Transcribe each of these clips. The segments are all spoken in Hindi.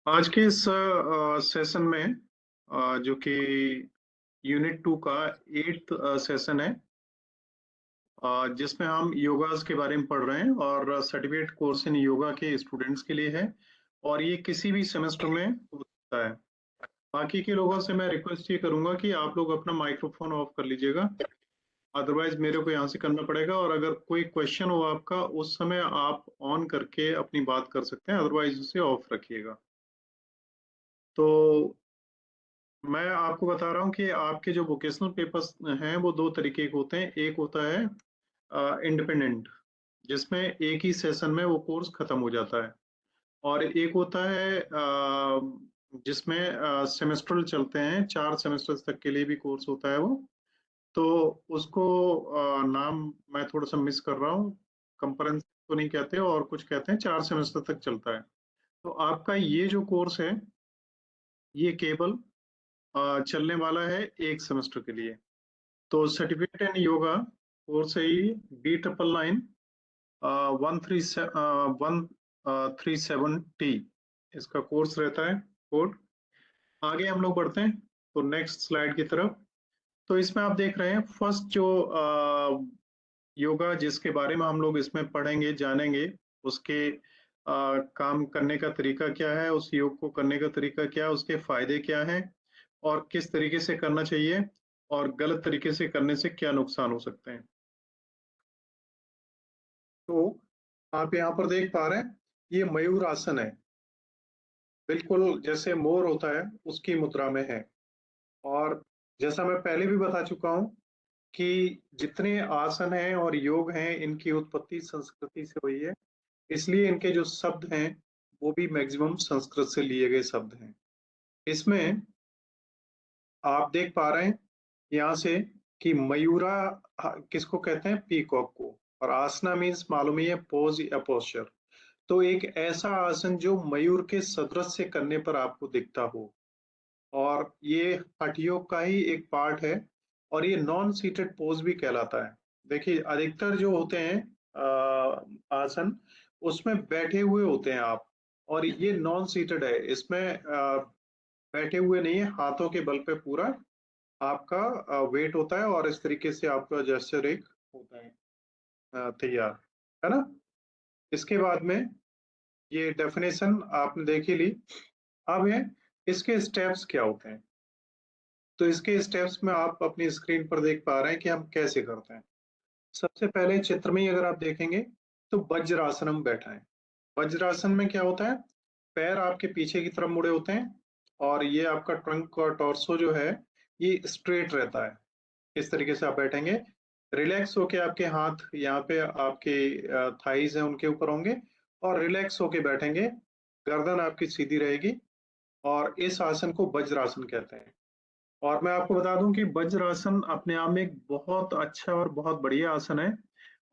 आज के इस सेशन में जो कि यूनिट 2 का 8th सेशन है, जिसमें हम योगास के बारे में पढ़ रहे हैं और सर्टिफिकेट कोर्स इन योगा के स्टूडेंट्स के लिए है और ये किसी भी सेमेस्टर में हो सकता है। बाकी के लोगों से मैं रिक्वेस्ट ये करूंगा कि आप लोग अपना माइक्रोफोन ऑफ कर लीजिएगा, अदरवाइज मेरे को यहाँ से करना पड़ेगा। और अगर कोई क्वेश्चन हो आपका, उस समय आप ऑन करके अपनी बात कर सकते हैं, अदरवाइज उसे ऑफ रखिएगा। तो मैं आपको बता रहा हूँ कि आपके जो वोकेशनल पेपर्स हैं वो दो तरीके के होते हैं। एक होता है इंडिपेंडेंट, जिसमें एक ही सेशन में वो कोर्स खत्म हो जाता है, और एक होता है जिसमें सेमेस्ट्रल चलते हैं, 4 सेमेस्टर्स तक के लिए भी कोर्स होता है वो। तो उसको नाम मैं थोड़ा सा मिस कर रहा हूँ, कंपरेंस तो नहीं कहते और कुछ कहते हैं, 4 सेमेस्टर तक चलता है। तो आपका ये जो कोर्स है ये केवल चलने वाला है एक सेमेस्टर के लिए। तो सर्टिफिकेट इन योगा कोर्स है ये B999 137T इसका कोर्स रहता है, कोड। आगे हम लोग बढ़ते हैं तो नेक्स्ट स्लाइड की तरफ। तो इसमें आप देख रहे हैं फर्स्ट जो योगा जिसके बारे में हम लोग इसमें पढ़ेंगे जानेंगे, उसके काम करने का तरीका क्या है, उस योग को करने का तरीका क्या है, उसके फायदे क्या हैं और किस तरीके से करना चाहिए, और गलत तरीके से करने से क्या नुकसान हो सकते हैं। तो आप यहाँ पर देख पा रहे हैं ये मयूर आसन है, बिल्कुल जैसे मोर होता है उसकी मुद्रा में है। और जैसा मैं पहले भी बता चुका हूँ कि जितने आसन हैं और योग हैं, इनकी उत्पत्ति संस्कृति से हुई है, इसलिए इनके जो शब्द हैं वो भी मैक्सिमम संस्कृत से लिए गए शब्द हैं। इसमें आप देख पा रहे हैं यहाँ से कि मयूरा किसको कहते हैं, पीकॉक को, और आसना मीन्स मालूम ही है पोज या पोस्चर। तो एक ऐसा आसन जो मयूर के सदृश से करने पर आपको दिखता हो, और ये हठ योग का ही एक पार्ट है, और ये नॉन सीटेड पोज भी कहलाता है। देखिए अधिकतर जो होते हैं आसन, उसमें बैठे हुए होते हैं आप, और ये नॉन सीटेड है, इसमें बैठे हुए नहीं है, हाथों के बल पे पूरा आपका वेट होता है, और इस तरीके से आपका जेस्चर एक होता है तैयार, है ना। इसके बाद में ये डेफिनेशन आपने देख ही ली। अब है इसके स्टेप्स क्या होते हैं। तो इसके स्टेप्स में आप अपनी स्क्रीन पर देख पा रहे हैं कि हम कैसे करते हैं। सबसे पहले चित्र में ही अगर आप देखेंगे तो वज्रासन हम बैठा है। वज्रासन में क्या होता है, पैर आपके पीछे की तरफ मुड़े होते हैं, और ये आपका ट्रंक और टॉर्सो जो है ये स्ट्रेट रहता है। इस तरीके से आप बैठेंगे, रिलैक्स होके आपके हाथ यहाँ पे आपके थाइज है उनके ऊपर होंगे, और रिलैक्स होके बैठेंगे, गर्दन आपकी सीधी रहेगी, और इस आसन को वज्रासन कहते हैं। और मैं आपको बता दूं कि वज्रासन अपने आप में एक बहुत अच्छा और बहुत बढ़िया आसन है,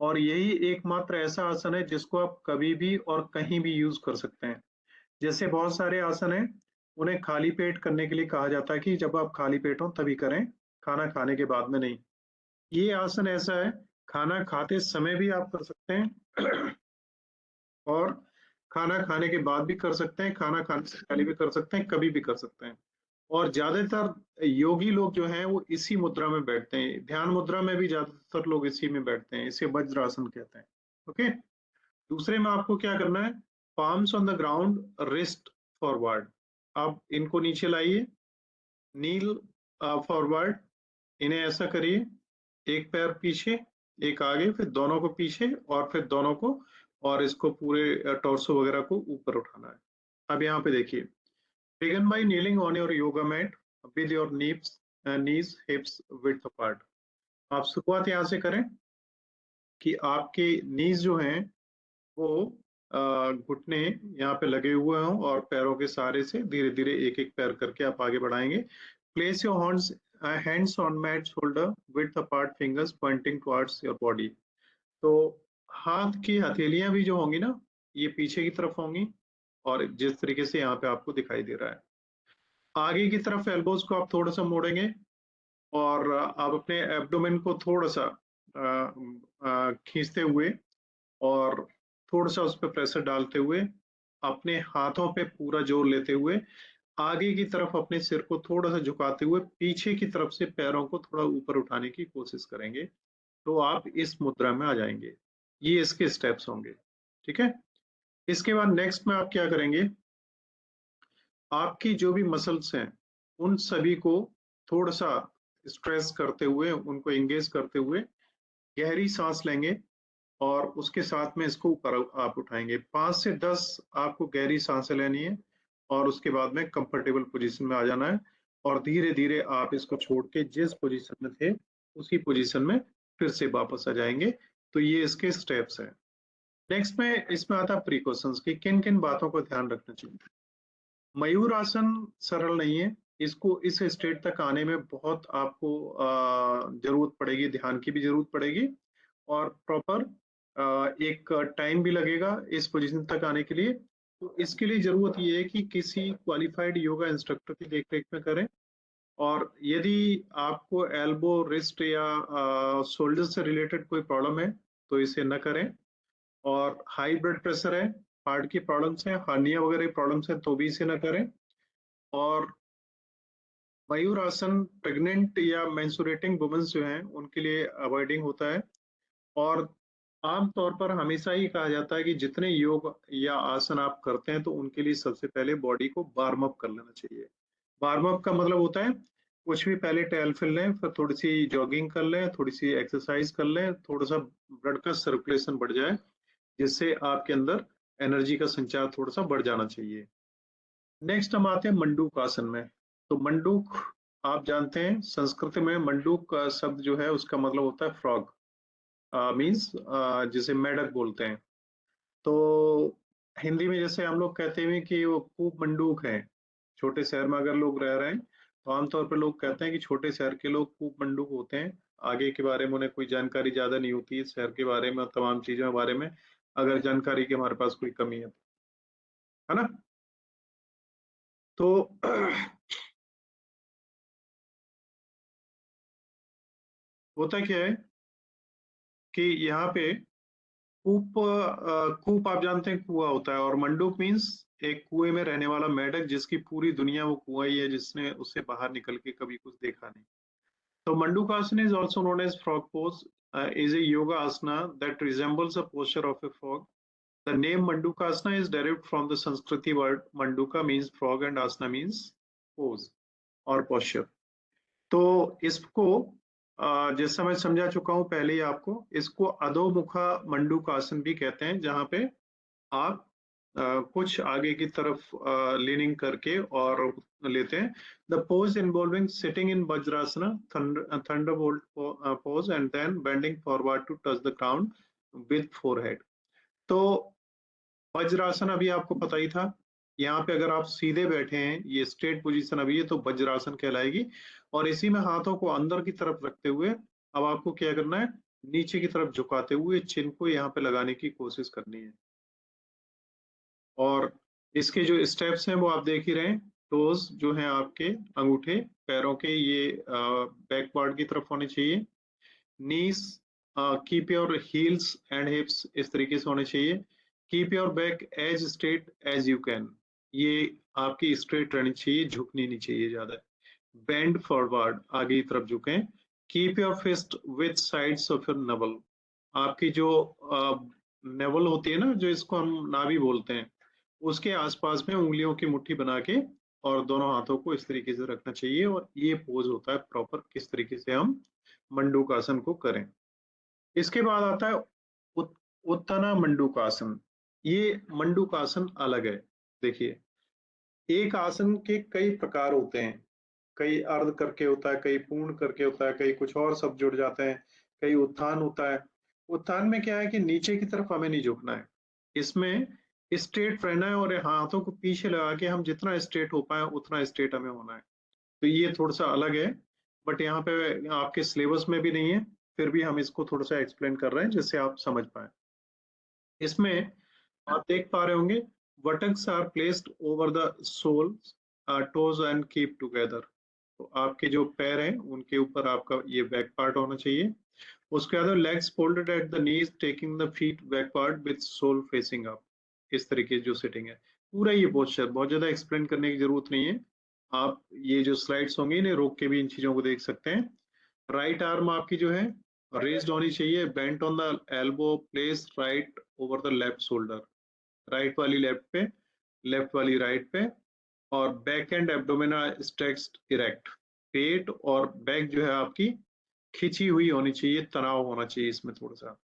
और यही एकमात्र ऐसा आसन है जिसको आप कभी भी और कहीं भी यूज कर सकते हैं। जैसे बहुत सारे आसन हैं, उन्हें खाली पेट करने के लिए कहा जाता है कि जब आप खाली पेट हो तभी करें, खाना खाने के बाद में नहीं। ये आसन ऐसा है, खाना खाते समय भी आप कर सकते हैं और खाना खाने के बाद भी कर सकते हैं, खाना खाने से पहले भी कर सकते हैं, कभी भी कर सकते हैं। और ज्यादातर योगी लोग जो हैं वो इसी मुद्रा में बैठते हैं, ध्यान मुद्रा में भी ज्यादातर लोग इसी में बैठते हैं, इसे वज्रासन कहते हैं। ओके। दूसरे में आपको क्या करना है, palms on the ground, wrist forward. आप इनको नीचे लाइए, नील फॉरवर्ड, इन्हें ऐसा करिए, एक पैर पीछे एक आगे, फिर दोनों को पीछे और फिर दोनों को, और इसको पूरे टॉर्सो वगैरह को ऊपर उठाना है। अब यहाँ पे देखिए, begin by kneeling on your yoga mat with your knees hips width apart। आप शुरुआत यहाँ से करें कि आपके नीज जो हैं वो घुटने यहाँ पे लगे हुए हों, और पैरों के सहारे से धीरे धीरे एक एक पैर करके आप आगे बढ़ाएंगे। Place your hands on mat shoulder width apart, fingers pointing towards your body. तो हाथ की हथेलियां भी जो होंगी ना, ये पीछे की तरफ होंगी, और जिस तरीके से यहाँ पे आपको दिखाई दे रहा है। आगे की तरफ एल्बोज को आप थोड़ा सा मोड़ेंगे, और आप अपने एब्डोमेन को थोड़ा सा खींचते हुए और थोड़ा सा उस पर प्रेशर डालते हुए अपने हाथों पे पूरा जोर लेते हुए आगे की तरफ अपने सिर को थोड़ा सा झुकाते हुए पीछे की तरफ से पैरों को थोड़ा ऊपर उठाने की कोशिश करेंगे, तो आप इस मुद्रा में आ जाएंगे। ये इसके स्टेप्स होंगे, ठीक है। इसके बाद नेक्स्ट में आप क्या करेंगे, आपकी जो भी मसल्स हैं उन सभी को थोड़ा सा स्ट्रेस करते हुए, उनको एंगेज करते हुए गहरी सांस लेंगे और उसके साथ में इसको ऊपर आप उठाएंगे। 5 से 10 आपको गहरी सांसें लेनी है और उसके बाद में कंफर्टेबल पोजीशन में आ जाना है और धीरे धीरे आप इसको छोड़ के जिस पोजीशन में थे उसी पोजीशन में फिर से वापस आ जाएंगे। तो ये इसके स्टेप्स हैं। नेक्स्ट में इसमें आता है प्रिकॉशंस की किन किन बातों को ध्यान रखना चाहिए। मयूर आसन सरल नहीं है, इसको इस स्टेट तक आने में बहुत आपको जरूरत पड़ेगी, ध्यान की भी जरूरत पड़ेगी और प्रॉपर एक टाइम भी लगेगा इस पोजीशन तक आने के लिए। तो इसके लिए जरूरत ये है कि किसी क्वालिफाइड योगा इंस्ट्रक्टर की देखरेख में करें और यदि आपको एल्बो, रिस्ट या शोल्डर से रिलेटेड कोई प्रॉब्लम है तो इसे न करें। और हाई ब्लड प्रेशर है, हार्ट की प्रॉब्लम्स है, हार्निया वगैरह प्रॉब्लम्स है तो भी इसे न करें। और मयूर आसन प्रेग्नेंट या मेंस्ट्रुएटिंग वुमेन्स जो हैं उनके लिए अवॉइडिंग होता है। और आमतौर पर हमेशा ही कहा जाता है कि जितने योग या आसन आप करते हैं तो उनके लिए सबसे पहले बॉडी को वार्म अप कर लेना चाहिए। वार्म अप का मतलब होता है कुछ भी पहले टहल फिर लें, फिर थोड़ी सी जॉगिंग कर लें, थोड़ी सी एक्सरसाइज कर लें, थोड़ा सा ब्लड का सर्कुलेशन बढ़ जाए जिससे आपके अंदर एनर्जी का संचार थोड़ा सा बढ़ जाना चाहिए। नेक्स्ट हम आते हैं मंडूक आसन में। तो मंडूक आप जानते हैं संस्कृत में मंडूक का शब्द जो है उसका मतलब होता है फ्रॉग, मीन्स जिसे मेढक बोलते हैं। तो हिंदी में जैसे हम लोग कहते हैं कि वो खूब मंडूक हैं, छोटे शहर में अगर लोग रह रहे हैं तो आमतौर पर लोग कहते हैं कि छोटे शहर के लोग खूब मंडूक होते हैं। आगे के बारे में उन्हें कोई जानकारी ज्यादा नहीं होती है शहर के बारे में, तमाम चीजों के बारे में अगर जानकारी की हमारे पास कोई कमी है ना। तो होता क्या है कि यहाँ पे कूप आप जानते हैं कुआं होता है और मंडूक मीन्स एक कुएं में रहने वाला मेढक जिसकी पूरी दुनिया वो कुआं ही है, जिसने उससे बाहर निकल के कभी कुछ देखा नहीं। So Mandukasana is also known as frog pose, is a yoga asana that resembles a posture of a frog. The name Mandukasana is derived from the Sanskriti word Manduka means frog and asana means pose or posture. तो इसको जैसा मैं समझा चुका हूं पहले ही आपको, इसको अधोमुखा मंडूकासन भी कहते हैं जहां पे आप कुछ आगे की तरफ लीनिंग करके और लेते हैं। The pose involving sitting in Vajrasana, thunderbolt pose and then bending forward to touch the ground with forehead. तो वज्रासन अभी आपको पता ही था, यहाँ पे अगर आप सीधे बैठे हैं, ये स्ट्रेट पोजीशन अभी है तो वज्रासन कहलाएगी। और इसी में हाथों को अंदर की तरफ रखते हुए अब आपको क्या करना है, नीचे की तरफ झुकाते हुए चिन को यहाँ पे लगाने की कोशिश करनी है। और इसके जो स्टेप्स हैं वो आप देख ही रहे हैं। टोज जो हैं आपके अंगूठे पैरों के ये बैक पार्ट की तरफ होने चाहिए। Knees, keep your heels and hips इस तरीके से होने चाहिए। Keep your back as straight as you can, ये आपकी स्ट्रेट रहनी चाहिए, झुकनी नहीं चाहिए ज्यादा। बेंड फॉरवर्ड, आगे की तरफ झुकें। Keep your fist with sides of your navel, आपकी जो नेवल होती है ना, जो इसको हम नाभि बोलते हैं, उसके आसपास में उंगलियों की मुट्ठी बना के और दोनों हाथों को इस तरीके से रखना चाहिए। और ये पोज होता है प्रॉपर किस तरीके से हम मंडूकासन को करें। इसके बाद आता है उत्ताना मंडूकासन। ये मंडूकासन अलग है। देखिए, एक आसन के कई प्रकार होते हैं, कई अर्ध करके होता है, कई पूर्ण करके होता है, कई कुछ और सब जुड़ जाते हैं, कई उत्थान होता है। उत्थान में क्या है कि नीचे की तरफ हमें नहीं झुकना है, इसमें स्ट्रेट रहना है और हाथों को पीछे लगा के हम जितना स्ट्रेट हो पाए उतना स्ट्रेट हमें होना है। तो ये थोड़ा सा अलग है, बट यहाँ पे आपके सिलेबस में भी नहीं है, फिर भी हम इसको थोड़ा सा एक्सप्लेन कर रहे हैं जिससे आप समझ पाए। इसमें आप देख पा रहे होंगे buttocks are placed over the soles, toes and keep together. तो आपके जो पैर हैं उनके ऊपर आपका ये बैक पार्ट होना चाहिए। उसके बाद legs folded at the knees taking the feet backward with sole facing up, इस तरीके की जो सिटिंग है। पूरा ये पोस्चर, बहुत ज्यादा एक्सप्लेन करने की जरूरत नहीं है। आप ये जो स्लाइड्स होंगी इन्हें रोक के भी इन चीजों को देख सकते हैं। राइट आर्म आपकी जो है रेज्ड होनी चाहिए, bent on the elbow, place right over the left shoulder. Right वाली लेफ्ट पे, लेफ्ट वाली राइट पे। और back and abdominal stretched erect. पेट और बैक जो है आपकी खिंची हुई होनी चाहिए, तनाव होना चाहिए इसमें थोड़ा सा।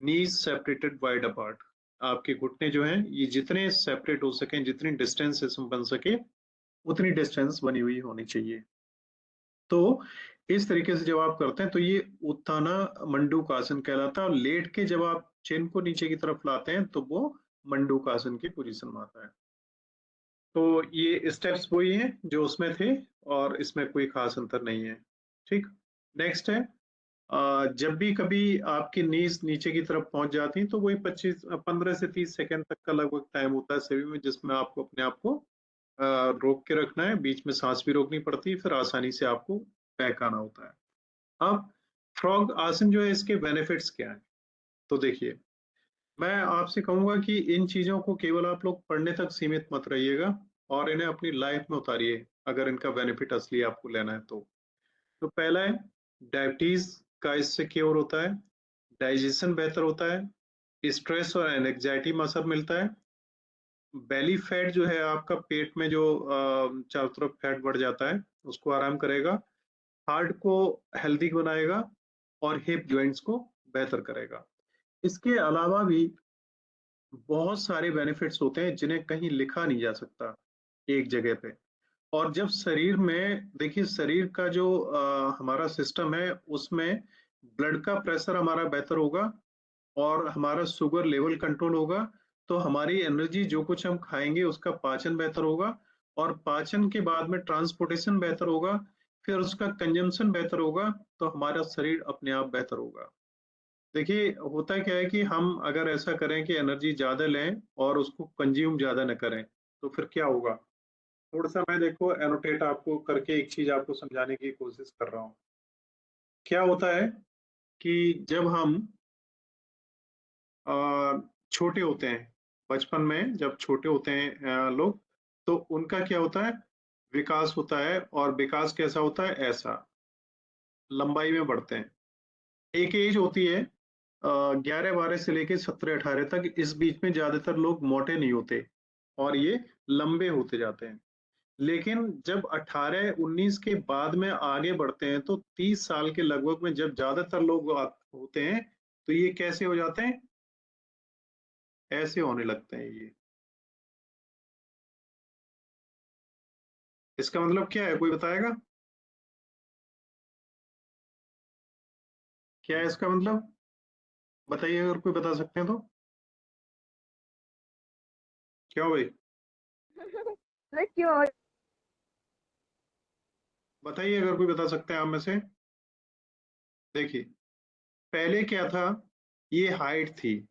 नीज सेपरेटेड वाइड अपार्ट। आपके घुटने जो हैं ये जितने सेपरेट हो सके, जितनी डिस्टेंस इसमें बन सके उतनी डिस्टेंस बनी हुई होनी चाहिए। तो इस तरीके से जब आप करते हैं तो ये उत्थाना मंडूकासन कहलाता है। और लेट के जब आप चिन को नीचे की तरफ लाते हैं तो वो मंडूकासन की पोजीशन में आता है। तो ये स्टेप्स वही हैं जो उसमें थे और इसमें कोई खास अंतर नहीं है। ठीक। नेक्स्ट है, जब भी कभी आपकी नीज नीचे की तरफ पहुंच जाती है तो वही 15 से 30 सेकंड तक का लगभग टाइम होता है सभी में, जिसमें आपको अपने आप को रोक के रखना है। बीच में सांस भी रोकनी पड़ती है, फिर आसानी से आपको बैक आना होता है। अब फ्रॉग आसन जो है इसके बेनिफिट्स क्या है? तो देखिए, मैं आपसे कहूंगा कि इन चीजों को केवल आप लोग पढ़ने तक सीमित मत रहिएगा और इन्हें अपनी लाइफ में उतारिए अगर इनका बेनिफिट असली आपको लेना है तो पहला है, डायबिटीज का इससे क्योर होता है, डाइजेशन बेहतर होता है, स्ट्रेस और एंजाइटी में असर मिलता है, बेली फैट जो है आपका पेट में जो चारों तरफ फैट बढ़ जाता है उसको आराम करेगा, हार्ट को हेल्दी बनाएगा और हिप जॉइंट्स को बेहतर करेगा। इसके अलावा भी बहुत सारे बेनिफिट्स होते हैं जिन्हें कहीं लिखा नहीं जा सकता एक जगह पे। और जब शरीर में देखिए, शरीर का जो हमारा सिस्टम है उसमें ब्लड का प्रेशर हमारा बेहतर होगा और हमारा शुगर लेवल कंट्रोल होगा, तो हमारी एनर्जी जो कुछ हम खाएंगे उसका पाचन बेहतर होगा और पाचन के बाद में ट्रांसपोर्टेशन बेहतर होगा, फिर उसका कंजम्पशन बेहतर होगा, तो हमारा शरीर अपने आप बेहतर होगा। देखिए, होता क्या है कि हम अगर ऐसा करें कि एनर्जी ज्यादा लें और उसको कंज्यूम ज्यादा न करें तो फिर क्या होगा? थोड़ा सा मैं देखो एनोटेट आपको करके एक चीज आपको समझाने की कोशिश कर रहा हूँ। क्या होता है कि जब हम छोटे होते हैं, बचपन में जब छोटे होते हैं लोग, तो उनका क्या होता है, विकास होता है। और विकास कैसा होता है? ऐसा लंबाई में बढ़ते हैं। एक एज होती है 11-12 से लेके 17-18 तक, इस बीच में ज्यादातर लोग मोटे नहीं होते और ये लंबे होते जाते हैं। लेकिन जब 18-19 के बाद में आगे बढ़ते हैं तो 30 साल के लगभग में जब ज्यादातर लोग होते हैं तो ये कैसे हो जाते हैं? ऐसे होने लगते हैं ये। इसका मतलब क्या है, कोई बताएगा? क्या है इसका मतलब? बताइए अगर कोई बता सकते हैं तो। क्या हो भाई? लाइक क्यों? बताइए अगर कोई बता सकते हैं आप में से। देखिए, पहले क्या था, ये हाइट थी,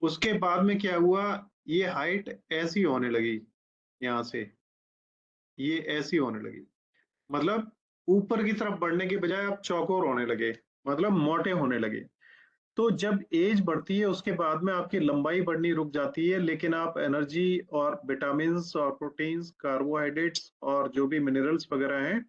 उसके बाद में क्या हुआ, ये हाइट ऐसी होने लगी, यहाँ से ये ऐसी होने लगी। मतलब ऊपर की तरफ बढ़ने के बजाय आप चौकोर होने लगे, मतलब मोटे होने लगे। तो जब एज बढ़ती है उसके बाद में आपकी लंबाई बढ़नी रुक जाती है, लेकिन आप एनर्जी और विटामिन और प्रोटीन्स, कार्बोहाइड्रेट्स और जो भी मिनरल्स वगैरह हैं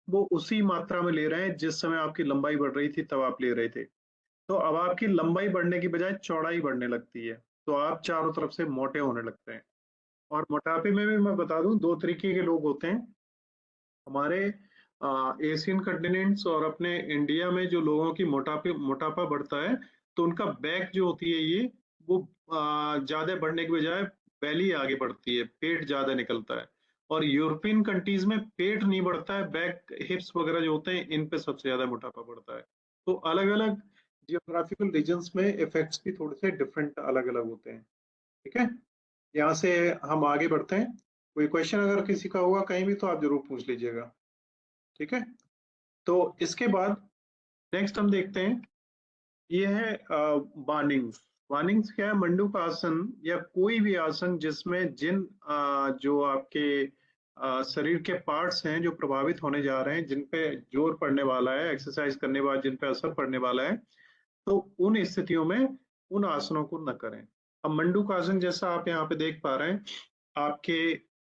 वो उसी मात्रा में ले रहे हैं जिस समय आपकी लंबाई बढ़ रही थी तब आप ले रहे थे। तो अब आपकी लंबाई बढ़ने की बजाय चौड़ाई बढ़ने लगती है, तो आप चारों तरफ से मोटे होने लगते हैं। और मोटापे में भी मैं बता दूं, दो तरीके के लोग होते हैं। हमारे एशियन कंटिनेंट्स और अपने इंडिया में जो लोगों की मोटापा बढ़ता है तो उनका बैक जो होती है ये, वो ज्यादा बढ़ने के बजाय बैली आगे बढ़ती है, पेट ज्यादा निकलता है। और यूरोपियन कंट्रीज में पेट नहीं बढ़ता है, बैक हिप्स वगैरह जो होते हैं इन पे सबसे ज्यादा मोटापा बढ़ता है। तो अलग अलग जियोग्राफिकल रीजन्स में इफेक्ट्स भी थोड़े से डिफरेंट अलग अलग होते हैं। ठीक है, यहाँ से हम आगे बढ़ते हैं। कोई क्वेश्चन अगर किसी का होगा कहीं भी तो आप जरूर पूछ लीजिएगा। ठीक है, तो इसके बाद नेक्स्ट हम देखते हैं, ये है वार्निंग्स। वार्निंग्स क्या है? मंडूक आसन या कोई भी आसन जिसमें जिन जो आपके शरीर के पार्ट्स हैं जो प्रभावित होने जा रहे हैं, जिन पे जोर पड़ने वाला है, एक्सरसाइज करने के बाद जिन पे असर पड़ने वाला है, तो उन स्थितियों में उन आसनों को न करें। अब मंडूक आसन जैसा आप यहाँ पे देख पा रहे हैं, आपके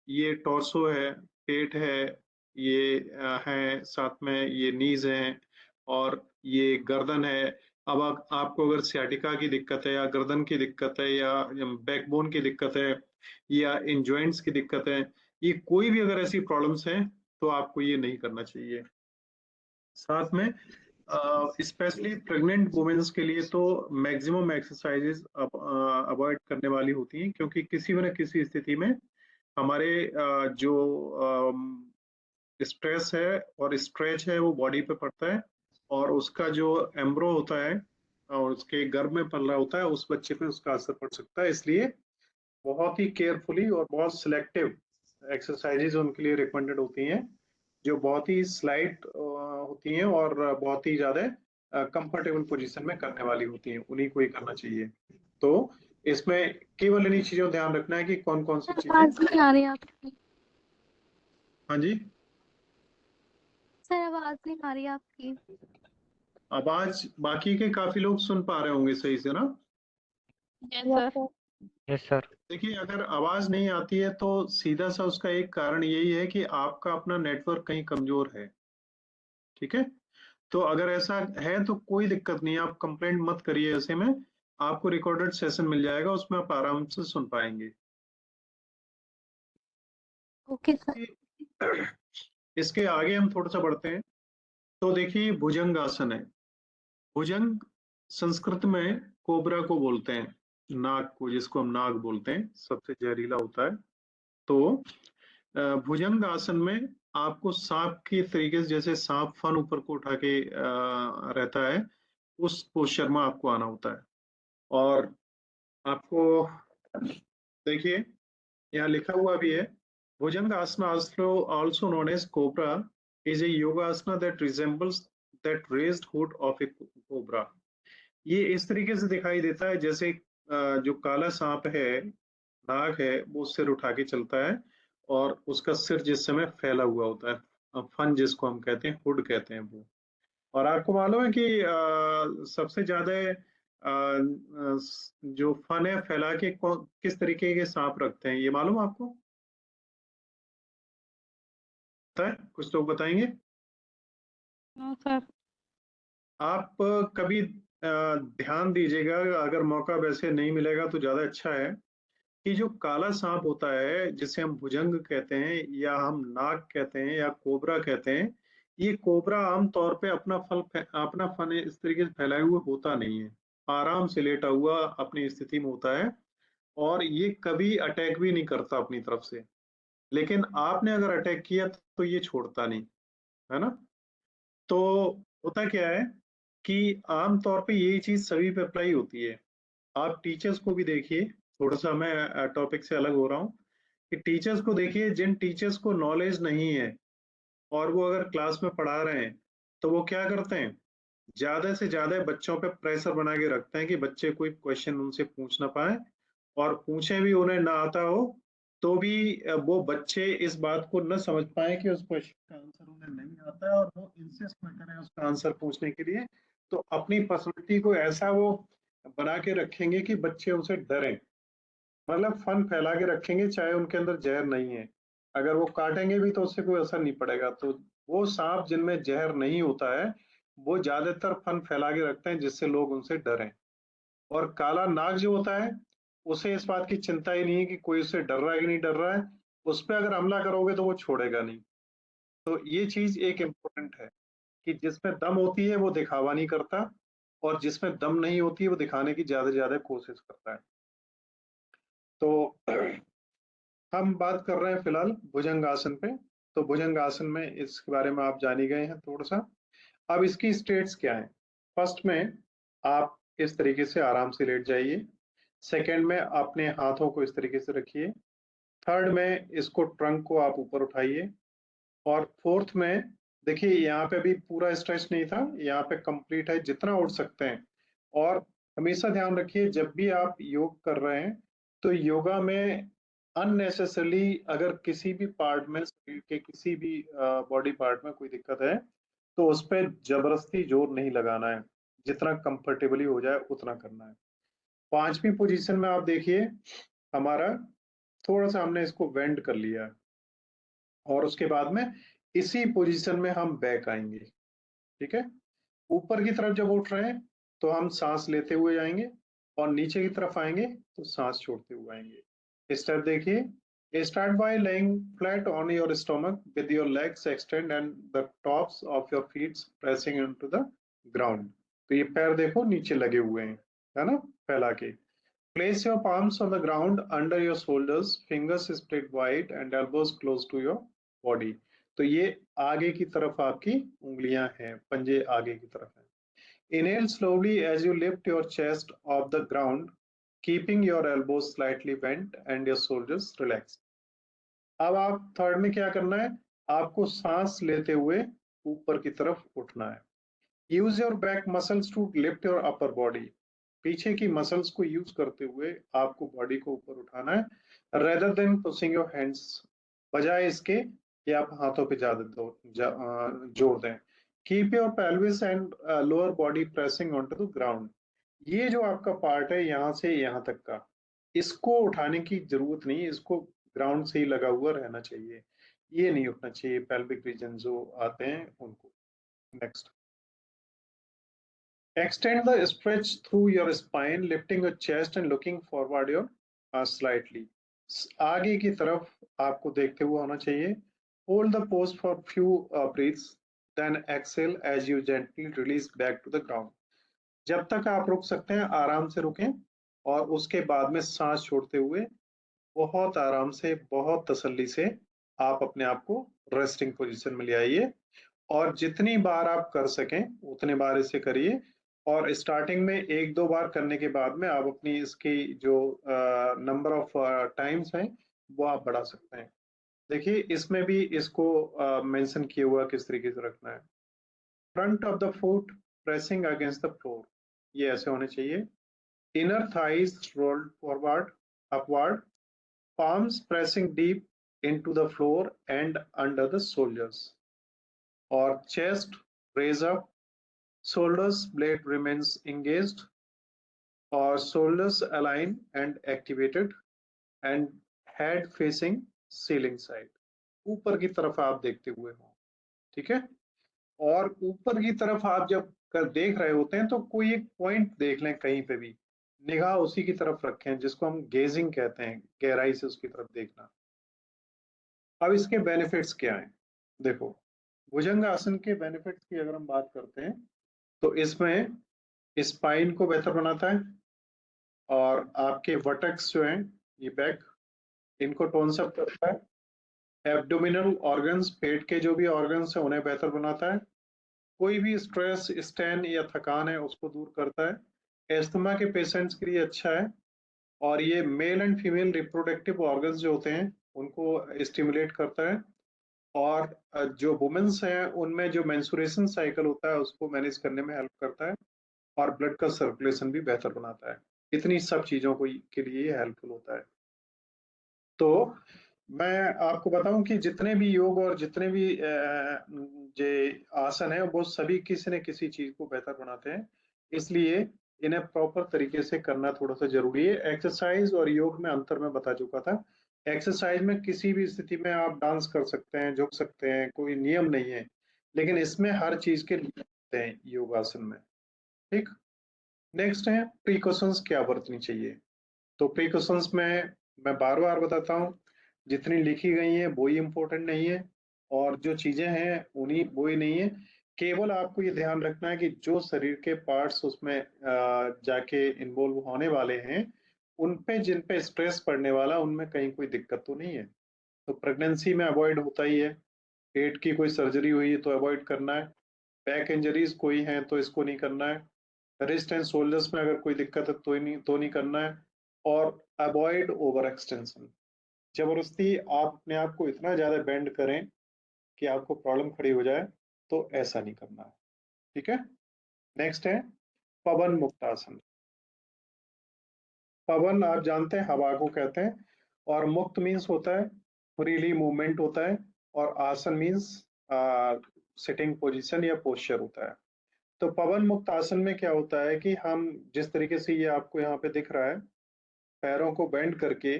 ये टॉर्सो है, पेट है, ये है, साथ में ये नीज है और ये गर्दन है। अब आपको अगर सियाटिका की दिक्कत है या गर्दन की दिक्कत है या बैकबोन की दिक्कत है या इन जॉइंट्स की दिक्कत है, ये कोई भी अगर ऐसी प्रॉब्लम्स हैं तो आपको ये नहीं करना चाहिए। साथ में स्पेशली प्रेग्नेंट वुमेन्स के लिए तो मैक्सिमम एक्सरसाइजेज अवॉइड करने वाली होती हैं, क्योंकि किसी न किसी स्थिति में हमारे जो स्ट्रेस है और स्ट्रेच है वो बॉडी पे पड़ता है, और उसका जो एम्ब्रो होता है और उसके गर्भ में पल रहा होता है उस बच्चे पे उसका असर पड़ सकता है। इसलिए बहुत ही केयरफुली और बहुत सिलेक्टिव एक्सरसाइजेज उनके लिए रिकमेंडेड होती हैं, जो बहुत ही स्लाइट होती हैं और बहुत ही ज्यादा कंफर्टेबल पोजीशन में करने वाली होती हैं, उन्हीं को ही करना चाहिए। तो इसमें केवल इन्हीं चीजों का ध्यान रखना है कि कौन कौन सी चीजें। आवाज नहीं आ रही आपकी। हाँ जी। सर आवाज नहीं आ रही आपकी। आवाज बाकी के काफी लोग सुन पा रहे होंगे सही से ना? Yes sir. Yes sir. देखिए, अगर आवाज नहीं आती है तो सीधा सा उसका एक कारण यही है कि आपका अपना नेटवर्क कहीं कमजोर है। ठीक है, तो अगर ऐसा है तो कोई दिक्कत नहीं, आप कंप्लेंट मत करिए। ऐसे में आपको रिकॉर्डेड सेशन मिल जाएगा, उसमें आप आराम से सुन पाएंगे। Okay sir. इसके आगे हम थोड़ा सा बढ़ते हैं। तो देखिए, भुजंग आसन है। भुजंग संस्कृत में कोबरा को बोलते हैं, नाग को, जिसको हम नाग बोलते हैं, सबसे जहरीला होता है। तो भुजंग आसन में आपको सांप के तरीके से, जैसे सांप फन ऊपर को उठा के रहता है, उस पोस्चर में आपको आना होता है। और आपको देखिए, यहाँ लिखा हुआ भी है, भुजंग आसना also known as cobra is a yoga asana that resembles that raised hood of a cobra। ये इस तरीके से दिखाई देता है जैसे जो काला सांप है, नाग है, वो सिर उठा के चलता है और उसका सिर जिस समय फैला हुआ होता है, फन जिसको हम कहते हैं, हुड कहते हैं वो। और आपको मालूम है कि सबसे ज्यादा जो फन है फैला के किस तरीके के सांप रखते हैं, ये मालूम आपको? पता है? कुछ लोग बताएंगे। No sir. आप कभी ध्यान दीजिएगा, अगर मौका वैसे नहीं मिलेगा तो ज्यादा अच्छा है, कि जो काला सांप होता है जिसे हम भुजंग कहते हैं या हम नाग कहते हैं या कोबरा कहते हैं, ये कोबरा आमतौर पे अपना फन इस तरीके से फैलाए हुए होता नहीं है, आराम से लेटा हुआ अपनी स्थिति में होता है, और ये कभी अटैक भी नहीं करता अपनी तरफ से। लेकिन आपने अगर अटैक किया तो ये छोड़ता नहीं, है ना? तो होता क्या है कि आमतौर पे यही चीज सभी पे अप्लाई होती है। आप टीचर्स को भी देखिए, थोड़ा सा मैं टॉपिक से अलग हो रहा हूँ, कि टीचर्स को देखिए, जिन टीचर्स को नॉलेज नहीं है और वो अगर क्लास में पढ़ा रहे हैं, तो वो क्या करते हैं, ज्यादा से ज्यादा बच्चों पे प्रेशर बना के रखते हैं कि बच्चे कोई क्वेश्चन उनसे पूछ ना पाए, और पूछे भी उन्हें ना आता हो तो भी वो बच्चे इस बात को न समझ पाए कि उस क्वेश्चन का आंसर उन्हें नहीं आता है और वो इंसिस्ट न करें उसका आंसर पूछने के लिए। तो अपनी पर्सनैलिटी को ऐसा वो बना के रखेंगे कि बच्चे उनसे डरें, मतलब फन फैला के रखेंगे चाहे उनके अंदर जहर नहीं है। अगर वो काटेंगे भी तो उससे कोई असर नहीं पड़ेगा। तो वो सांप जिनमें जहर नहीं होता है वो ज्यादातर फन फैला के रखते हैं जिससे लोग उनसे डरें। और काला नाग जो होता है, उसे इस बात की चिंता ही नहीं है कि कोई उससे डर रहा है कि नहीं डर रहा है, उस पर अगर हमला करोगे तो वो छोड़ेगा नहीं। तो ये चीज एक इम्पोर्टेंट है कि जिसमें दम होती है वो दिखावा नहीं करता, और जिसमें दम नहीं होती है वो दिखाने की ज्यादा से ज्यादा कोशिश करता है। तो हम बात कर रहे हैं फिलहाल भुजंग आसन पे। तो भुजंग आसन में इसके बारे में आप जान ही गए हैं थोड़ा सा। अब इसकी स्टेट्स क्या है? फर्स्ट में आप इस तरीके से आराम से लेट जाइए। सेकंड में अपने हाथों को इस तरीके से रखिए। थर्ड में इसको ट्रंक को आप ऊपर उठाइए। और फोर्थ में देखिए, यहाँ पे भी पूरा स्ट्रेच नहीं था, यहाँ पे कंप्लीट है, जितना उठ सकते हैं। और हमेशा ध्यान रखिए, जब भी आप योग कर रहे हैं तो योगा में अननेसेसरली अगर किसी भी पार्ट में, शरीर के किसी भी बॉडी पार्ट में कोई दिक्कत है तो उस पर जबरदस्ती जोर नहीं लगाना है, जितना कंफर्टेबली हो जाए उतना करना है। पांचवी पोजीशन में आप देखिए, हमारा थोड़ा सा हमने इसको बेंड कर लिया है और उसके बाद में इसी पोजीशन में हम बैक आएंगे। ठीक है, ऊपर की तरफ जब उठ रहे हैं तो हम सांस लेते हुए जाएंगे और नीचे की तरफ आएंगे तो सांस छोड़ते हुए आएंगे। स्टेप देखिए, start by laying flat on your stomach with your legs extend and the tops of your feet pressing into the ground. तो ये पैर देखो नीचे लगे हुए हैं, है ना, फैला के। Place your palms on the ground under your shoulders, fingers spread wide and elbows close to your body. तो ये आगे की तरफ आपकी उंगलियां हैं, पंजे आगे की तरफ हैं। Inhale slowly as you lift your chest off the ground, keeping your elbows slightly bent and your shoulders relaxed. अब आप थर्ड में क्या करना है, आपको सांस लेते हुए ऊपर की तरफ उठना है। Use your back muscles to lift your upper body. पीछे की मसल्स को यूज करते हुए आपको बॉडी को ऊपर उठाना है, rather than pushing your hands, बजाय इसके कि आप हाथों पे जोड़ दें। Keep your pelvis and lower body pressing on to the ground. ये जो आपका पार्ट है यहाँ से यहाँ तक का, इसको उठाने की जरूरत नहीं, इसको ग्राउंड से ही लगा हुआ रहना चाहिए, ये नहीं उठना चाहिए, पेल्विक रीजन जो आते हैं उनको। Next, extend the stretch through your spine, lifting your chest and looking forward your slightly. आगे की तरफ आपको देखते हुए होना चाहिए। Hold the pose for few breaths, then exhale as you gently release back to the ground. जब तक आप रुक सकते हैं आराम से रुकें और उसके बाद में सांस छोड़ते हुए बहुत आराम से, बहुत तसल्ली से आप अपने आप को रेस्टिंग पोजीशन में ले आइए और जितनी बार आप कर सकें उतने बार इसे करिए। और स्टार्टिंग में एक दो बार करने के बाद में आप अपनी इसकी जो नंबर ऑफ टाइम्स हैं वो आप बढ़ा सकते हैं। देखिए इसमें भी इसको मेंशन किया हुआ किस तरीके से रखना है। Front of the foot pressing against the floor, ये ऐसे होने चाहिए। Inner thighs rolled forward upward, palms pressing deep into the floor and under the shoulders, or chest raise up, shoulders blade remains engaged, or shoulders align and activated and head facing ceiling side, ऊपर की तरफ आप देखते हुए हो। ठीक है, और ऊपर की तरफ आप जब देख रहे होते हैं तो कोई एक पॉइंट देख लें कहीं पे भी, निगाह उसी की तरफ रखें, जिसको हम गेजिंग कहते हैं, गहराई से उसकी तरफ देखना। अब इसके बेनिफिट्स क्या हैं, देखो भुजंग आसन के बेनिफिट्स की अगर हम बात करते हैं तो इसमें स्पाइन को बेहतर बनाता है और आपके वटक्स जो हैं, ये बैक, इनको टोन्स अप करता है। एब्डोमिनल ऑर्गन्स, पेट के जो भी ऑर्गन्स हैं उन्हें बेहतर बनाता है। कोई भी स्ट्रेस, स्ट्रेन या थकान है उसको दूर करता है। एस्थमा के पेशेंट्स के लिए अच्छा है और ये male and female reproductive organs जो होते हैं उनको स्टिमुलेट करता है और जो वुमेन्स हैं उनमें जो मेंस्ट्रुएशन साइकिल होता है उसको मैनेज करने में हेल्प करता है और ब्लड का सर्कुलेशन भी बेहतर बनाता है। इतनी सब चीजों को के लिए ये हेल्पफुल होता है। तो मैं आपको बताऊं कि जितने भी योग और जितने भी जे आसन है वो सभी किसी न किसी चीज को बेहतर बनाते हैं, इसलिए इन्हें प्रॉपर तरीके से करना थोड़ा सा जरूरी है। एक्सरसाइज और योग में अंतर मैं बता चुका था। एक्सरसाइज में किसी भी स्थिति में आप डांस कर सकते हैं, झुक सकते हैं, कोई नियम नहीं है, लेकिन इसमें हर चीज के नियम होते हैं योगासन में। ठीक, नेक्स्ट है प्रिकॉशंस क्या बरतनी चाहिए। तो प्रिकॉशंस में मैं बार बार बताता हूँ, जितनी लिखी गई है वो ही इम्पोर्टेंट नहीं है और जो चीजें हैं उन्हीं वो ही नहीं है। केवल आपको ये ध्यान रखना है कि जो शरीर के पार्ट्स उसमें जाके इन्वॉल्व होने वाले हैं उन पे जिन पे स्ट्रेस पड़ने वाला उनमें कहीं कोई दिक्कत तो नहीं है। तो प्रेगनेंसी में अवॉइड होता ही है, पेट की कोई सर्जरी हुई है तो अवॉइड करना है, बैक इंजरीज कोई हैं तो इसको नहीं करना है, रिस्ट एंड शोल्डर्स में अगर कोई दिक्कत है तो नहीं करना है, और अवॉइड ओवर एक्सटेंशन। जबरदस्ती आप अपने आप को इतना ज्यादा बेंड करें कि आपको प्रॉब्लम खड़ी हो जाए तो ऐसा नहीं करना है। ठीक है, नेक्स्ट है पवन मुक्त आसन। पवन आप जानते हैं हवा को कहते हैं और मुक्त मीन्स होता है फ्रीली मूवमेंट होता है और आसन मीन्स सिटिंग पोजीशन या पोस्चर होता है। तो पवन मुक्त आसन में क्या होता है कि हम जिस तरीके से ये आपको यहाँ पे दिख रहा है, पैरों को बेंड करके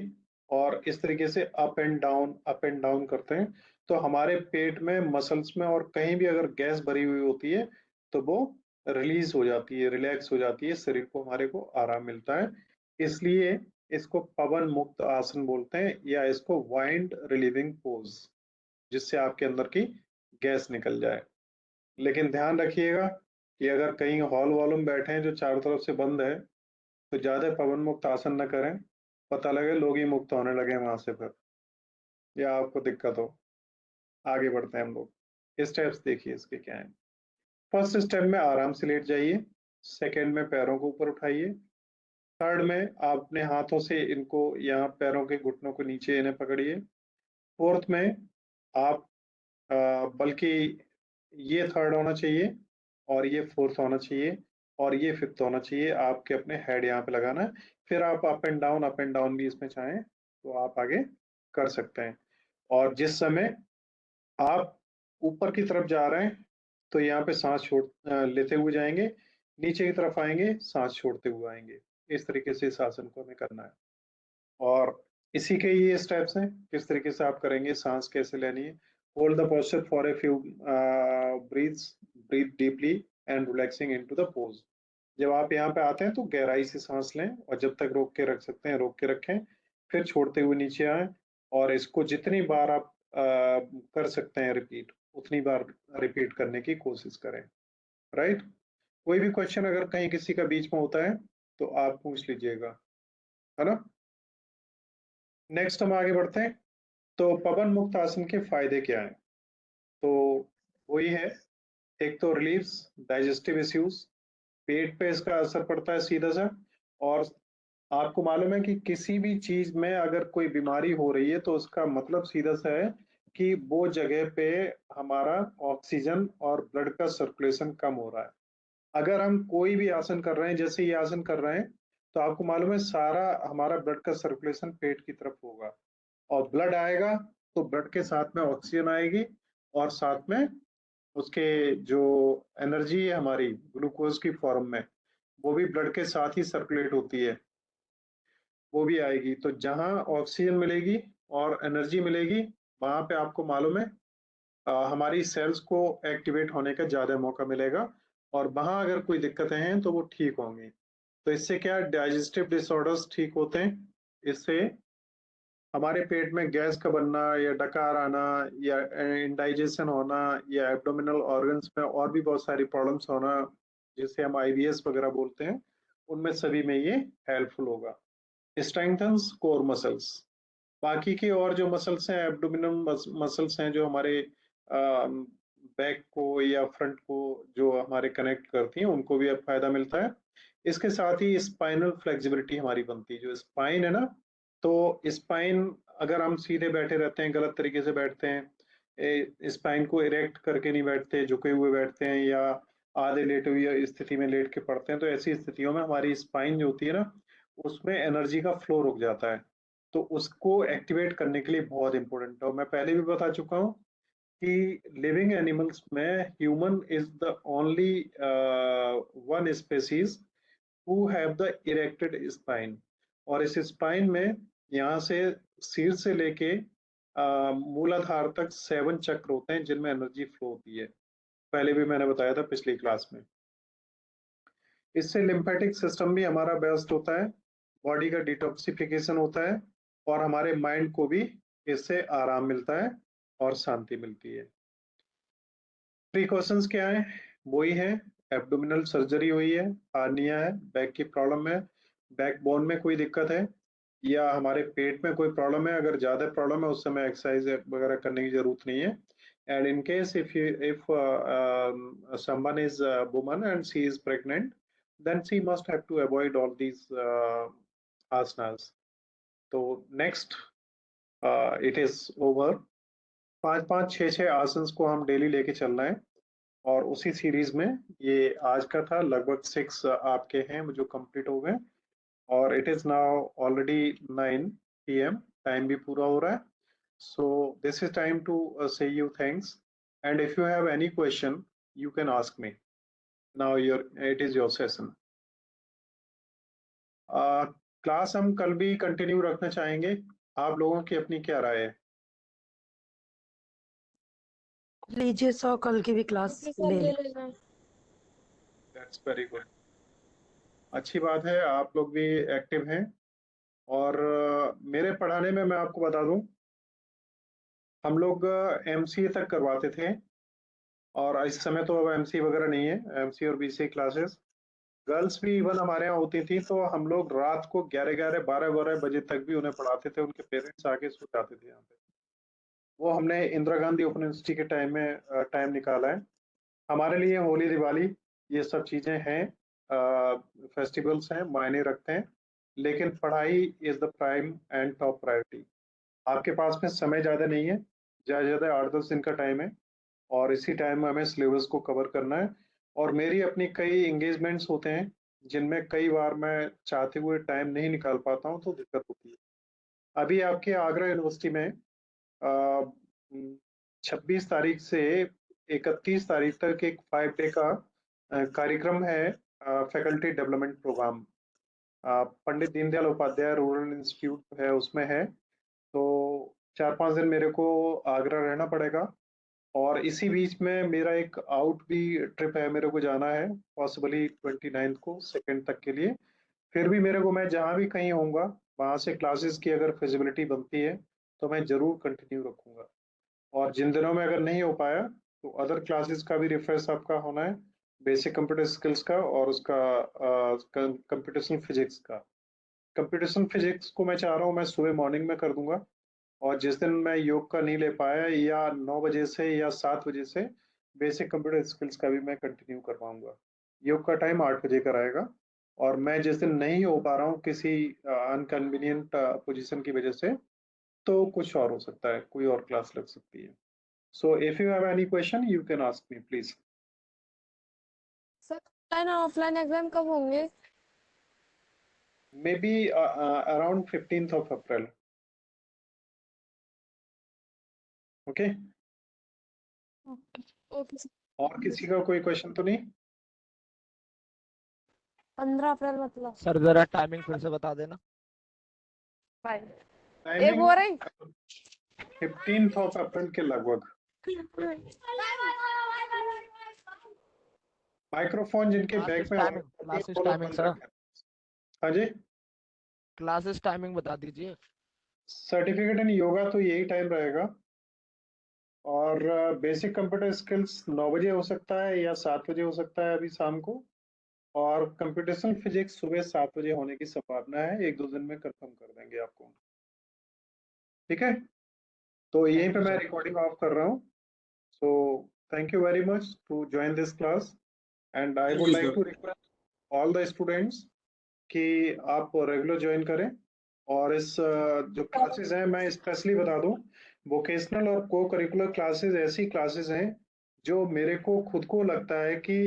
और इस तरीके से अप एंड डाउन करते हैं, तो हमारे पेट में, मसल्स में और कहीं भी अगर गैस भरी हुई होती है तो वो रिलीज हो जाती है, रिलैक्स हो जाती है, शरीर को, हमारे को आराम मिलता है। इसलिए इसको पवन मुक्त आसन बोलते हैं, या इसको वाइंड रिलीविंग पोज, जिससे आपके अंदर की गैस निकल जाए। लेकिन ध्यान रखिएगा कि अगर कहीं हॉल वॉल में बैठे हैं जो चारों तरफ से बंद है, तो ज्यादा पवन मुक्त आसन न करें, पता लगे लोग ही मुक्त होने लगे वहां से, फिर या आपको दिक्कत हो। आगे बढ़ते हैं हम लोग। स्टेप्स देखिए इसके क्या है। फर्स्ट स्टेप में आराम से लेट जाइए। सेकंड में पैरों को ऊपर उठाइए। थर्ड में आप अपने हाथों से इनको, यहाँ पैरों के घुटनों को नीचे इन्हें पकड़िए। फोर्थ में आप बल्कि ये थर्ड होना चाहिए, और ये फोर्थ होना चाहिए, और ये फिफ्थ होना चाहिए। आपके अपने हेड यहाँ पे लगाना है। फिर आप अप एंड डाउन भी इसमें चाहें तो आप आगे कर सकते हैं। और जिस समय आप ऊपर की तरफ जा रहे हैं, तो यहाँ पे सांस लेते हुए जाएंगे, नीचे की तरफ आएंगे, सांस छोड़ते हुए आएंगे। इस तरीके से इस आसन को हमें करना है। और इसी के ये स्टेप्स हैं, किस तरीके से आप करेंगे, सांस कैसे लेनी है। Hold the posture for a few breaths, breathe deeply and relaxing into the pose. जब आप यहाँ पे आते हैं तो गहराई से सांस लें, और जब तक रोक के रख सकते हैं रोक के रखें, फिर छोड़ते हुए नीचे आए। और इसको जितनी बार आप कर सकते हैं रिपीट, उतनी बार रिपीट करने की कोशिश करें। राइट। कोई भी क्वेश्चन अगर कहीं किसी का बीच में होता है तो आप पूछ लीजिएगा, है ना। नेक्स्ट हम आगे बढ़ते हैं। तो पवन मुक्त आसन के फायदे क्या हैं। तो वही है, एक तो रिलीव्स डाइजेस्टिव इश्यूज, पेट पे इसका असर पड़ता है सीधा सा। और आपको मालूम है कि किसी भी चीज में अगर कोई बीमारी हो रही है तो उसका मतलब सीधा सा है कि वो जगह पे हमारा ऑक्सीजन और ब्लड का सर्कुलेशन कम हो रहा है। अगर हम कोई भी आसन कर रहे हैं, जैसे ये आसन कर रहे हैं, तो आपको मालूम है सारा हमारा ब्लड का सर्कुलेशन पेट की तरफ होगा, और ब्लड आएगा तो ब्लड के साथ में ऑक्सीजन आएगी, और साथ में उसके जो एनर्जी है हमारी ग्लूकोज की फॉर्म में, वो भी ब्लड के साथ ही सर्कुलेट होती है, वो भी आएगी। तो जहां ऑक्सीजन मिलेगी और एनर्जी मिलेगी, वहां पे आपको मालूम है हमारी सेल्स को एक्टिवेट होने का ज्यादा मौका मिलेगा, और वहां अगर कोई दिक्कतें हैं तो वो ठीक होंगी। तो इससे क्या, डाइजेस्टिव डिसऑर्डर्स ठीक होते हैं। इससे हमारे पेट में गैस का बनना या डकार आना या इंडाइजेशन होना या एब्डोमिनल ऑर्गन्स में और भी बहुत सारी प्रॉब्लम्स होना, जिसे हम आईबीएस वगैरह बोलते हैं, उनमें सभी में ये हेल्पफुल होगा। स्ट्रेंथन्स कोर मसल्स, बाकी के और जो मसल्स हैं, एब्डोमिनल मसल्स हैं जो हमारे बैक को या फ्रंट को जो हमारे कनेक्ट करती हैं, उनको भी अब फायदा मिलता है। इसके साथ ही स्पाइनल फ्लेक्सिबिलिटी हमारी बनती है, जो स्पाइन है ना, तो स्पाइन, अगर हम सीधे बैठे रहते हैं, गलत तरीके से बैठते हैं, स्पाइन को इरेक्ट करके नहीं बैठते, झुके हुए बैठते हैं, या आधे लेटे हुए स्थिति में लेट के पड़ते हैं, तो ऐसी स्थितियों में हमारी स्पाइन जो होती है ना, उसमें एनर्जी का फ्लो रुक जाता है। तो उसको एक्टिवेट करने के लिए बहुत इंपॉर्टेंट है। और मैं पहले भी बता चुका हूँ कि लिविंग एनिमल्स में human is the only one species who have the erected spine. और इस स्पाइन में यहाँ से सिर से लेके मूलाधार तक 7 चक्र होते हैं जिनमें एनर्जी फ्लो होती है। पहले भी मैंने बताया था पिछली क्लास में। इससे लिम्फेटिक सिस्टम भी हमारा बेस्ट होता है, बॉडी का डिटॉक्सिफिकेशन होता है, और हमारे माइंड को भी इससे आराम मिलता है और शांति मिलती है। प्रिकॉशंस क्या है, वही है, एब्डोमिनल सर्जरी हुई है, हार्निया है, बैक की प्रॉब्लम है, बैक बोन में कोई दिक्कत है, या हमारे पेट में कोई प्रॉब्लम है, अगर ज्यादा प्रॉब्लम है उस समय एक्सरसाइज वगैरह करने की जरूरत नहीं है। And in case if someone is a woman and she is pregnant, then she must have to avoid all these asanas. तो next, it is over. 5 5 6 6 asanas को हम डेली लेके चल रहे हैं, और उसी सीरीज में ये आज का था। लगभग 6 आपके हैं जो कंप्लीट हो गए, और it is now already 9 PM, time भी पूरा हो रहा है। So this is time to say you thanks, and if you have any question you can ask me. Now your, it is your session. Class हम कल भी कंटिन्यू रखना चाहेंगे। आप लोगों की अपनी क्या राय है? लीजिए 100 कल की भी क्लास ले लें। That's very good. अच्छी बात है, आप लोग भी एक्टिव हैं। और मेरे पढ़ाने में मैं आपको बता दूं, हम लोग एमसीए तक करवाते थे, और इस समय तो अब एमसीए वगैरह नहीं है, एमसीए और बीसीए क्लासेस। गर्ल्स भी इवन हमारे यहाँ होती थी, तो हम लोग रात को 11-11, 12-12 बजे तक भी उन्हें पढ़ाते थे। उनके पेरेंट्स आके सो जाते थे यहाँ पे। वो हमने इंदिरा गांधी ओपन यूनिवर्सिटी के टाइम में टाइम निकाला है। हमारे लिए होली, दिवाली, ये सब चीजें हैं, फेस्टिवल्स हैं, मायने रखते हैं। लेकिन पढ़ाई is the prime and top priority. आपके पास में समय ज्यादा नहीं है, ज्यादा ज्यादा 8-10 दिन का टाइम है, और इसी टाइम में हमें सिलेबस को कवर करना है। और मेरी अपनी कई एंगेजमेंट्स होते हैं, जिनमें कई बार मैं चाहते हुए टाइम नहीं निकाल पाता हूँ, तो दिक्कत होती है। अभी आपके आगरा यूनिवर्सिटी में 26 तारीख से 31 तारीख तक एक 5 डे का कार्यक्रम है, faculty development programme. Pandit Deendayal Upadhyay rural institute है, उसमें है। तो 4-5 दिन मेरे को आगरा रहना पड़ेगा। और इसी बीच में मेरा एक आउट भी ट्रिप है, मेरे को जाना है पॉसिबली 29 को, सेकेंड तक के लिए। फिर भी मेरे को, मैं जहाँ भी कहीं होऊंगा, वहां से क्लासेस की अगर फिजिबिलिटी बनती है तो मैं जरूर कंटिन्यू रखूंगा। और जिन दिनों में अगर नहीं हो पाया, तो अदर क्लासेस का भी रिफ्रेश आपका होना है, बेसिक कंप्यूटर स्किल्स का और उसका कंप्यूटेशनल फिजिक्स का। कंप्यूटेशनल फिजिक्स को मैं चाह रहा हूँ मैं सुबह मॉर्निंग में कर दूंगा। और जिस दिन मैं योग का नहीं ले पाया, या 9 बजे से या 7 बजे से बेसिक कंप्यूटर स्किल्स का भी मैं कंटिन्यू करवाऊंगा। योग का टाइम 8 बजे का रहेगा। और मैं जिस दिन नहीं हो पा रहा हूँ किसी अनकन्वीनियंट पोजीशन की वजह से, तो कुछ और हो सकता है, कोई और क्लास लग सकती है। So if you have any question you can ask me please. Sir online और ऑफलाइन एग्जाम कब होंगे? May be around 15th of April। Okay. Okay sir. और किसी का कोई क्वेश्चन तो नहीं? 15 अप्रैल मतलब सर जरा टाइमिंग फिर से बता देना। 5 एक टाइमिंग हो रही 15th of April के लगभग। माइक्रोफोन जिनके बैग में होंगे क्लासेस वो लोग टाइमिंग बंद सर, रखें। हाँ जी। क्लासेस टाइमिंग बता दीजिए। सर्टिफिकेट इन योगा तो यही टाइम रहेगा। और बेसिक कंप्यूटर स्किल्स 9 बजे हो सकता है या 7 बजे हो सकता है अभी शाम को। और कंप्यूटेशनल फिजिक्स सुबह 7 बजे होने की संभावना है, 1-2 दिन में कंफर्म कर देंगे आपको। ठीक है, तो यहीं पे मैं रिकॉर्डिंग ऑफ कर रहा हूँ। So thank you very much to join this class, and I would like to request all the students कि आप रेगुलर ज्वाइन करें। और इस जो क्लासेस हैं, मैं स्पेशली बता दूं, वोकेशनल और को करिकुलर क्लासेस ऐसी क्लासेस हैं जो मेरे को खुद को लगता है कि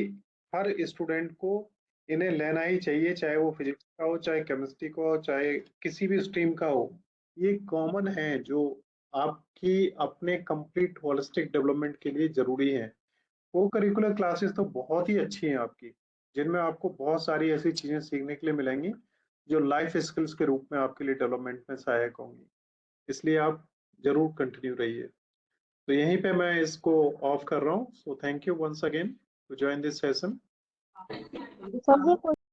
हर स्टूडेंट को इन्हें लेना ही चाहिए, चाहे वो फिजिक्स का हो, चाहे केमिस्ट्री का हो, चाहे किसी भी स्ट्रीम का हो। ये कॉमन है जो आपकी अपने कंप्लीट होलिस्टिक डेवलपमेंट के लिए जरूरी है। को करिकुलर क्लासेस तो बहुत ही अच्छी हैं आपकी, जिनमें आपको बहुत सारी ऐसी चीजें सीखने के लिए मिलेंगी जो लाइफ स्किल्स के रूप में आपके लिए डेवलपमेंट में सहायक होंगी। इसलिए आप जरूर कंटिन्यू रहिए। तो यहीं पे मैं इसको ऑफ कर रहा हूँ। So thank you once again to join this session. Sir